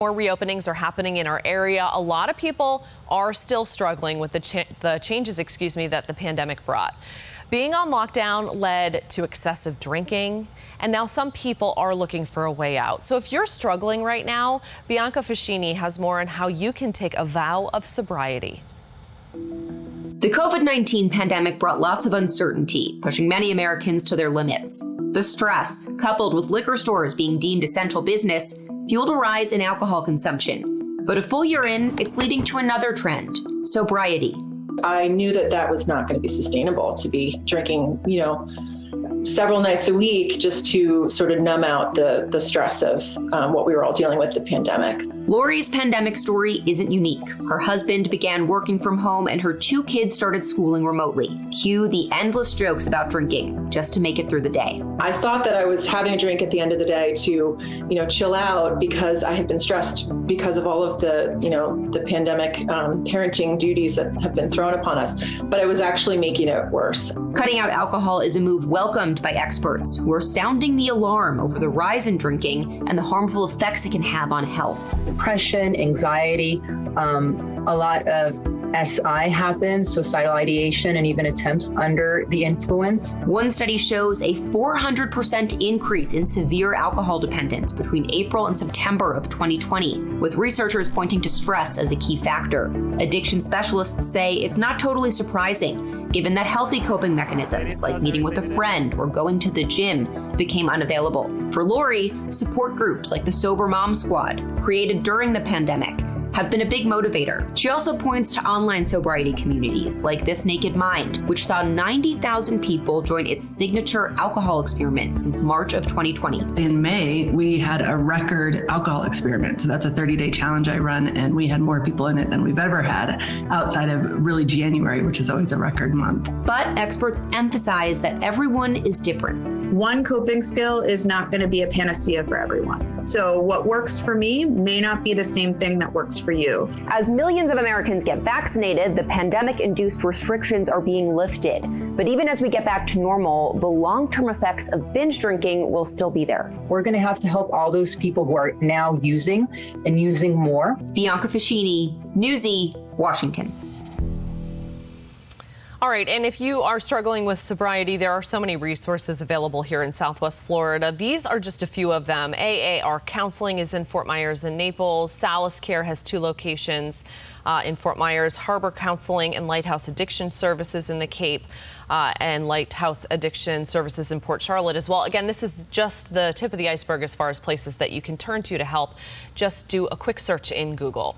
More reopenings are happening in our area. A lot of people are still struggling with the changes, that the pandemic brought. Being on lockdown led to excessive drinking, and now some people are looking for a way out. So if you're struggling right now, Bianca Fascini has more on how you can take a vow of sobriety. The COVID-19 pandemic brought lots of uncertainty, pushing many Americans to their limits. The stress, coupled with liquor stores being deemed essential business, fueled a rise in alcohol consumption. But a full year in, it's leading to another trend: sobriety. I knew that was not going to be sustainable to be drinking, several nights a week just to sort of numb out the stress of what we were all dealing with, the pandemic. Lori's pandemic story isn't unique. Her husband began working from home and her 2 kids started schooling remotely. Cue the endless jokes about drinking just to make it through the day. I thought that I was having a drink at the end of the day to, chill out because I had been stressed because of all of the pandemic parenting duties that have been thrown upon us. But I was actually making it worse. Cutting out alcohol is a move welcomed by experts who are sounding the alarm over the rise in drinking and the harmful effects it can have on health. Depression, anxiety, a lot of SI happens, suicidal ideation, and even attempts under the influence. One study shows a 400% increase in severe alcohol dependence between April and September of 2020, with researchers pointing to stress as a key factor. Addiction specialists say it's not totally surprising, given that healthy coping mechanisms like meeting with a friend or going to the gym became unavailable. For Lori, support groups like the Sober Mom Squad, created during the pandemic, have been a big motivator. She also points to online sobriety communities like This Naked Mind, which saw 90,000 people join its signature alcohol experiment since March of 2020. In May, we had a record alcohol experiment. So that's a 30-day challenge I run, and we had more people in it than we've ever had outside of really January, which is always a record month. But experts emphasize that everyone is different. One coping skill is not going to be a panacea for everyone. So what works for me may not be the same thing that works for you. As millions of Americans get vaccinated, the pandemic-induced restrictions are being lifted. But even as we get back to normal, the long-term effects of binge drinking will still be there. We're going to have to help all those people who are now using and using more. Bianca Fascini, Newsy, Washington. All right, and if you are struggling with sobriety, there are so many resources available here in Southwest Florida. These are just a few of them. AAR Counseling is in Fort Myers and Naples. Solace Care has 2 locations in Fort Myers. Harbor Counseling and Lighthouse Addiction Services in the Cape, and Lighthouse Addiction Services in Port Charlotte as well. Again, this is just the tip of the iceberg as far as places that you can turn to help. Just do a quick search in Google.